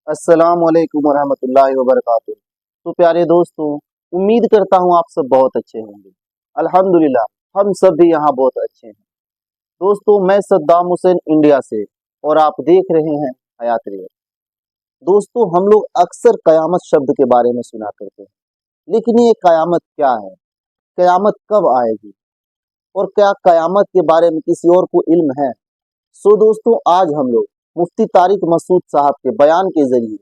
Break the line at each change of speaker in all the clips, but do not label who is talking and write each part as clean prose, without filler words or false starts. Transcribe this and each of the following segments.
अस्सलाम वालेकुम वरहमतुल्लाहि वबरकातुहू। तो प्यारे दोस्तों, उम्मीद करता हूँ आप सब बहुत अच्छे होंगे। अल्हम्दुलिल्लाह हम सब भी यहाँ बहुत अच्छे हैं। दोस्तों, मैं सद्दाम हुसैन इंडिया से और आप देख रहे हैं हयात रियल। दोस्तों, हम लोग अक्सर कयामत शब्द के बारे में सुना करते हैं, लेकिन ये कयामत क्या है? कयामत कब आएगी और क्या कयामत के बारे में किसी और को इल्म है? सो दोस्तों, आज हम लोग मुफ्ती तारिक मसूद साहब के बयान के जरिए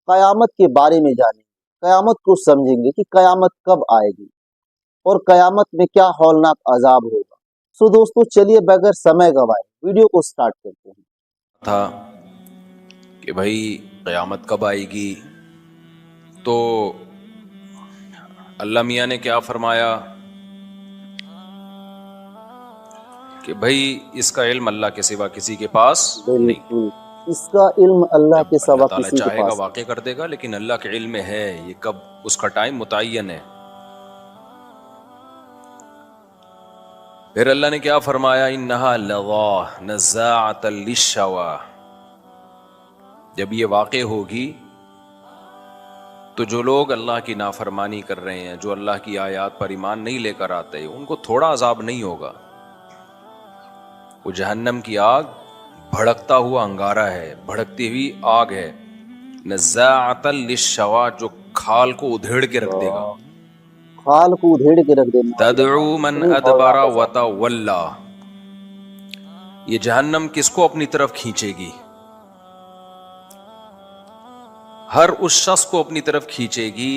कयामत के बारे में जानेंगे, कयामत को समझेंगे कि कयामत कब आएगी और कयामत में क्या हौलनाक अजाब होगा। सो दोस्तों, चलिए बगैर समय गवाए वीडियो को स्टार्ट करते हैं।
था कि भाई क़यामत कब आएगी, तो अल्लाह मियाँ ने क्या फरमाया कि भाई इसका इल्म अल्लाह के सिवा किसी के पास नहीं।
बिल्कुल, इसका इल्म अल्लाह के
जब
सिवा
अल्लाह ताला
किसी के
चाहेगा
पास
वाक़े कर देगा, लेकिन अल्लाह के इल्म में है ये कब, उसका टाइम मुतय्यन है। फिर अल्लाह ने क्या फरमाया, इन्नहा लज़ा नज़्ज़ाअतल लिश्शवा, जब ये वाक़े होगी तो जो लोग अल्लाह की नाफरमानी कर रहे हैं, जो अल्लाह की आयत पर ईमान नहीं लेकर आते, उनको थोड़ा अजाब नहीं होगा। वो जहन्नम की आग भड़कता हुआ अंगारा है, भड़कती हुई आग है। नज़्ज़ाअतल लिश्शवा, जो खाल को उधेड़ के रख देगा।
खाल को उधेड़ के रख देना।
तदउ मन
इतनी
अदबरा
हौलनाक अजाब।
वतवल्ला, ये जहन्नम किसको अपनी तरफ खींचेगी? हर उस शख्स को अपनी तरफ खींचेगी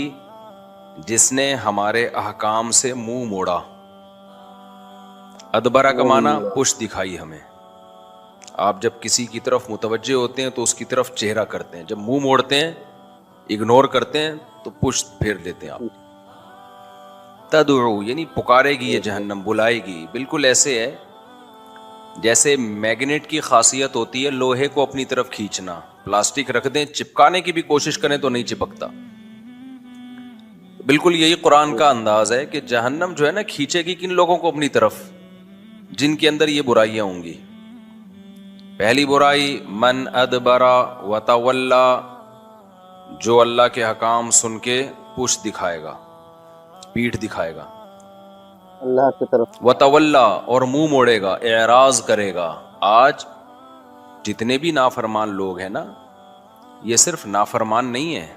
जिसने हमारे अहकाम से मुंह मोड़ा। अदबरा का माना पुश दिखाई हमें। आप जब किसी की तरफ मुतवज्जे होते हैं तो उसकी तरफ चेहरा करते हैं, जब मुंह मोड़ते हैं, इग्नोर करते हैं, तो पुश फेर लेते हैं आप। तदउ यानी पुकारेगी ये जहन्नम, बुलाएगी। बिल्कुल ऐसे है जैसे मैग्नेट की खासियत होती है लोहे को अपनी तरफ खींचना। प्लास्टिक रख दें, चिपकाने की भी कोशिश करें तो नहीं चिपकता। बिल्कुल यही कुरान का अंदाज है कि जहन्नम जो है ना, खींचेगी किन लोगों को अपनी तरफ, जिनके अंदर ये बुराइयां होंगी। पहली बुराई मन अदबरा वतवल्ला, जो अल्लाह के हकाम सुन के पुश दिखाएगा, पीठ दिखाएगा।
अल्लाह की तरफ
वतवल्ला, और मुंह मोड़ेगा, एराज करेगा। आज जितने भी नाफरमान लोग हैं ना, ये सिर्फ नाफरमान नहीं है,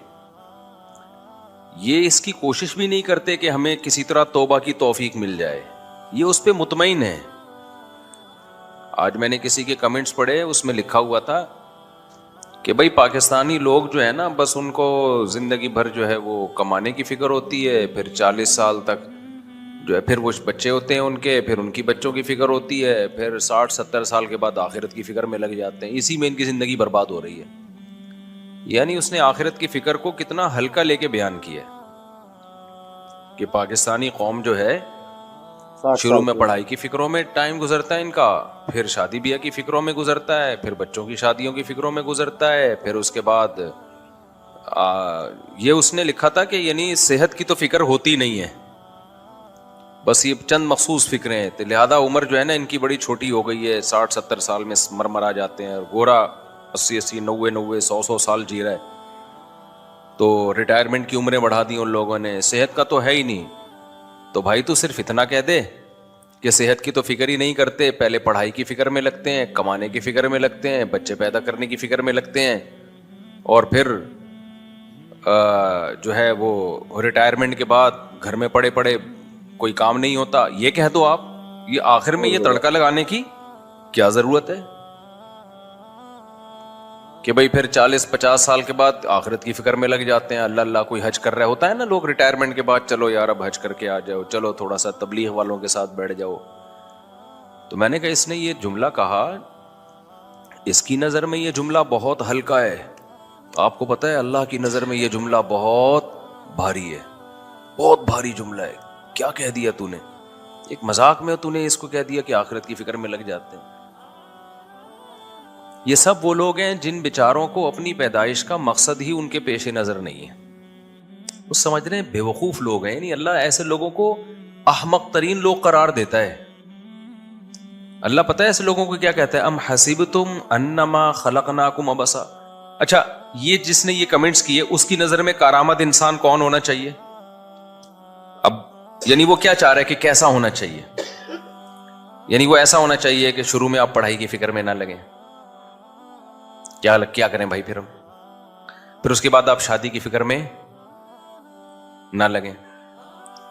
ये इसकी कोशिश भी नहीं करते कि हमें किसी तरह तौबा की तौफीक मिल जाए। ये उस पे मुतमईन है। आज मैंने किसी के कमेंट्स पढ़े, उसमें लिखा हुआ था कि भाई पाकिस्तानी लोग जो है ना, बस उनको ज़िंदगी भर जो है वो कमाने की फ़िक्र होती है, फिर 40 साल तक जो है, फिर वो बच्चे होते हैं उनके, फिर उनकी बच्चों की फ़िक्र होती है, फिर 60-70 साल के बाद आखिरत की फ़िक्र में लग जाते हैं। इसी में इनकी ज़िंदगी बर्बाद हो रही है। यानी उसने आखिरत की फ़िक्र को कितना हल्का लेके बयान किया कि पाकिस्तानी कौम जो है,
60
शुरू
साल
में
की
पढ़ाई की फ़िक्रों में टाइम गुजरता है इनका, फिर शादी ब्याह की फ़िक्रों में गुजरता है, फिर बच्चों की शादियों की फ़िक्रों में गुजरता है, फिर उसके बाद ये उसने लिखा था कि यानी सेहत की तो फ़िक्र होती नहीं है, बस ये चंद मखसूस फ़िक्रें हैं। तो लिहाजा उम्र जो है ना इनकी बड़ी छोटी हो गई है, 60-70 साल में मर जाते हैं। और गोरा 80-80, 90-90, 100-100 साल जी रहा है। तो रिटायरमेंट की उम्रें बढ़ा दी उन लोगों ने, सेहत का तो है ही नहीं। तो भाई तू सिर्फ इतना कह दे कि सेहत की तो फिक्र ही नहीं करते, पहले पढ़ाई की फिक्र में लगते हैं, कमाने की फिक्र में लगते हैं, बच्चे पैदा करने की फिक्र में लगते हैं, और फिर जो है वो रिटायरमेंट के बाद घर में पड़े पड़े कोई काम नहीं होता। ये कह दो आप, ये आखिर में ये तड़का लगाने की क्या जरूरत है कि भाई फिर 40-50 साल के बाद आखिरत की फिक्र में लग जाते हैं। अल्लाह अल्लाह, कोई हज कर रहा होता है ना लोग रिटायरमेंट के बाद, चलो यार अब हज करके आ जाओ, चलो थोड़ा सा तबलीग वालों के साथ बैठ जाओ। तो मैंने कहा इसने ये जुमला कहा, इसकी नज़र में ये जुमला बहुत हल्का है। आपको पता है अल्लाह की नज़र में ये जुमला बहुत भारी है, बहुत भारी जुमला है। क्या कह दिया तूने, एक मजाक में तूने इसको कह दिया कि आखिरत की फिक्र में लग जाते हैं। ये सब वो लोग हैं जिन बेचारों को अपनी पैदाइश का मकसद ही उनके पेश नजर नहीं है। वो समझ रहे हैं बेवकूफ लोग हैं। यानी अल्लाह ऐसे लोगों को अहमक तरीन लोग करार देता है। अल्लाह पता है ऐसे लोगों को क्या कहता है, अम हसीबतुम अन्नमा खलकनाकुम अबसा। अच्छा, یہ جس نے یہ کمنٹس کیے اس کی نظر میں کارآمد انسان کون ہونا چاہیے؟ اب یعنی وہ کیا چاہ رہا ہے کہ کیسا ہونا چاہیے؟ یعنی وہ ایسا ہونا چاہیے کہ شروع میں آپ پڑھائی کی فکر میں نہ لگیں. کیا کریں بھائی پھر ہم؟ پھر اس کے بعد آپ شادی کی فکر میں نہ لگیں,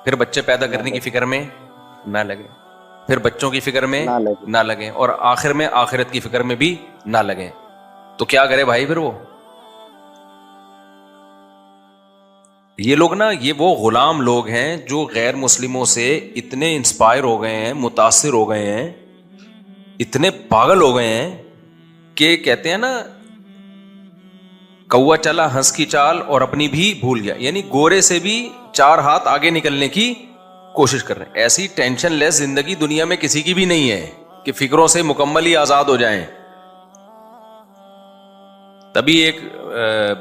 پھر بچے پیدا کرنے کی فکر میں نہ لگیں, پھر بچوں کی فکر میں نہ لگیں, اور آخر میں آخرت کی فکر میں بھی نہ لگیں. تو کیا کرے بھائی پھر وہ؟ یہ لوگ نا, یہ وہ غلام لوگ ہیں جو غیر مسلموں سے اتنے انسپائر ہو گئے ہیں, متاثر ہو گئے ہیں, اتنے پاگل ہو گئے ہیں کہ کہتے ہیں نا کوا چلا ہنس کی چال اور اپنی بھی بھول گیا. یعنی گورے سے بھی 4 ہاتھ آگے نکلنے کی کوشش کر رہے ہیں. ایسی ٹینشن لیس زندگی دنیا میں کسی کی بھی نہیں ہے کہ فکروں سے مکمل ہی آزاد ہو جائیں. تبھی ایک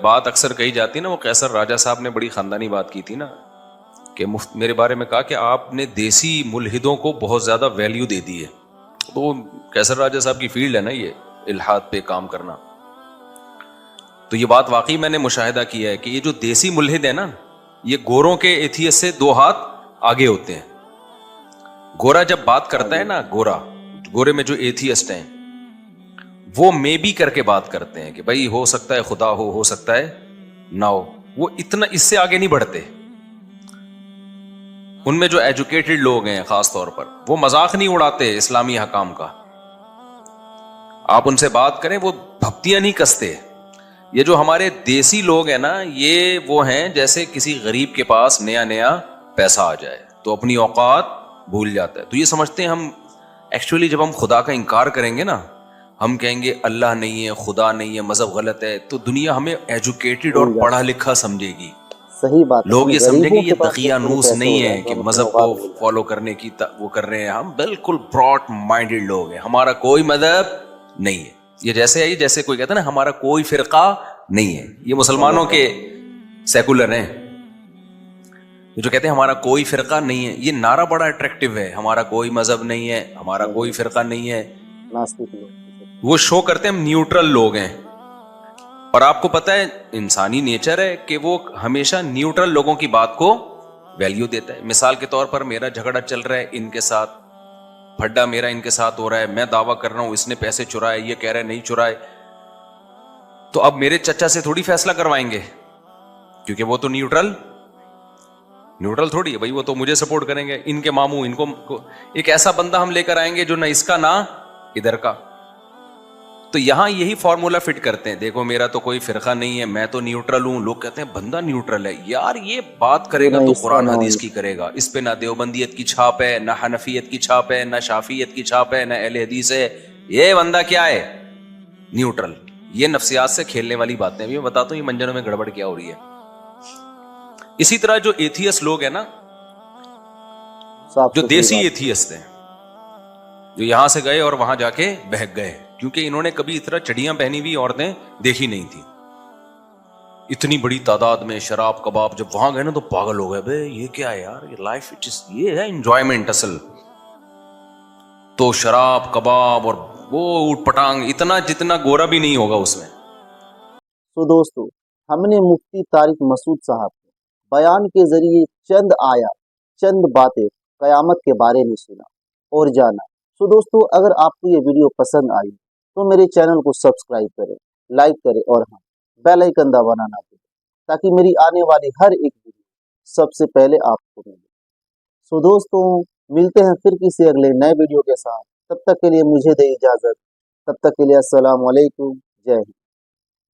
بات اکثر کہی جاتی نا, وہ قیصر راجہ صاحب نے بڑی خاندانی بات کی تھی نا, کہ میرے بارے میں کہا کہ آپ نے دیسی ملحدوں کو بہت زیادہ ویلیو دے دی ہے. تو قیصر راجہ صاحب کی فیلڈ ہے نا یہ, الحاد پہ کام کرنا. تو یہ بات واقعی میں نے مشاہدہ کیا ہے کہ یہ جو دیسی ملحد ہے نا, یہ گوروں کے ایتھیس سے 2 ہاتھ آگے ہوتے ہیں. گورا جب بات کرتا ہے نا, گورے میں جو ایتھیسٹ ہیں وہ میں بھی کر کے بات کرتے ہیں کہ بھائی ہو سکتا ہے خدا ہو سکتا ہے نہ ہو. وہ اتنا اس سے آگے نہیں بڑھتے. ان میں جو ایجوکیٹڈ لوگ ہیں خاص طور پر, وہ مذاق نہیں اڑاتے اسلامی حکام کا. آپ ان سے بات کریں وہ بھپتیاں نہیں کستے. یہ جو ہمارے دیسی لوگ ہیں نا, یہ وہ ہیں جیسے کسی غریب کے پاس نیا پیسہ آ جائے تو اپنی اوقات بھول جاتا ہے. تو یہ سمجھتے ہیں ہم ایکچولی جب ہم خدا کا انکار کریں گے نا, ہم کہیں گے اللہ نہیں ہے, خدا نہیں ہے, مذہب غلط ہے, تو دنیا ہمیں ایجوکیٹڈ اور پڑھا لکھا سمجھے گی.
صحیح بات.
لوگ یہ سمجھیں گے یہ دقیانوس نہیں ہے کہ مذہب کو فالو کرنے کی وہ کر رہے ہیں. ہم بالکل براڈ مائنڈڈ لوگ ہیں, ہمارا کوئی مذہب نہیں ہے. یہ جیسے ہے, جیسے کوئی کہتا ہے نا ہمارا کوئی فرقہ نہیں ہے. یہ مسلمانوں کے سیکولر ہیں جو کہتے ہیں ہمارا کوئی فرقہ نہیں ہے. یہ نعرہ بڑا اٹریکٹیو ہے, ہمارا کوئی مذہب نہیں ہے, ہمارا کوئی فرقہ نہیں ہے. وہ شو کرتے ہیں ہم نیوٹرل لوگ ہیں. اور آپ کو پتا ہے انسانی نیچر ہے کہ وہ ہمیشہ نیوٹرل لوگوں کی بات کو ویلیو دیتا ہے. مثال کے طور پر میرا جھگڑا چل رہا ہے ان کے ساتھ, پھڈا میرا ان کے ساتھ ہو رہا ہے, میں دعویٰ کر رہا ہوں اس نے پیسے چرائے, یہ کہہ رہا ہے نہیں چرائے. تو اب میرے چچا سے تھوڑی فیصلہ کروائیں گے, کیونکہ وہ تو نیوٹرل تھوڑی ہے بھائی, وہ تو مجھے سپورٹ کریں گے. ان کے ماموں ان کو ایک ایسا بندہ ہم لے کر آئیں گے جو نہ اس کا نہ ادھر کا. تو یہاں یہی فارمولا فٹ کرتے ہیں, دیکھو میرا تو کوئی فرقہ نہیں ہے, میں تو نیوٹرل ہوں. لوگ کہتے ہیں بندہ نیوٹرل ہے. یار یہ بات کرے گا تو قرآن حدیث کی کرے گا, اس پہ نہ دیوبندیت کی چھاپ ہے, نہ حنفیت کی چھاپ ہے, نہ شافیت کی چھاپ ہے, نہ اہل حدیث ہے. یہ بندہ کیا ہے؟ نیوٹرل. یہ نفسیات سے کھیلنے والی باتیں. میں بتاتا ہوں یہ منجنوں میں گڑبڑ کیا ہو رہی ہے. اسی طرح جو ایتھیس لوگ ہیں نا, جو دیسی ایتھیسٹ ہیں, جو یہاں سے گئے اور وہاں جا کے بہک گئے, کیونکہ انہوں نے کبھی اتنا چڑیاں پہنی ہوئی عورتیں دیکھی نہیں تھی. اتنی بڑی تعداد میں شراب کباب, جب وہاں گئے نا تو پاگل ہو گئے, بے یہ کیا ہے یار, یہ لائف یہ ہے انجوائمنٹ اصل. تو شراب کباب اور وہ اوٹ پٹانگ اتنا جتنا گورا بھی نہیں ہوگا اس میں.
تو دوستو, ہم نے مفتی طارق مسعود صاحب کو بیان کے ذریعے چند آیات, چند باتیں قیامت کے بارے میں سنا اور جانا. تو دوستو, اگر آپ کو یہ ویڈیو پسند آئی تو میرے چینل کو سبسکرائب کریں, لائک کریں, اور ہاں بیل آئیکن دبانا نہ بھولیں, تاکہ میری آنے والی ہر ایک ویڈیو سب سے پہلے آپ کو ملے. سو دوستو, ملتے ہیں پھر کسی اگلے نئے ویڈیو کے ساتھ. تب تک کے لیے مجھے دے اجازت. تب تک کے لیے السلام علیکم. جے ہند.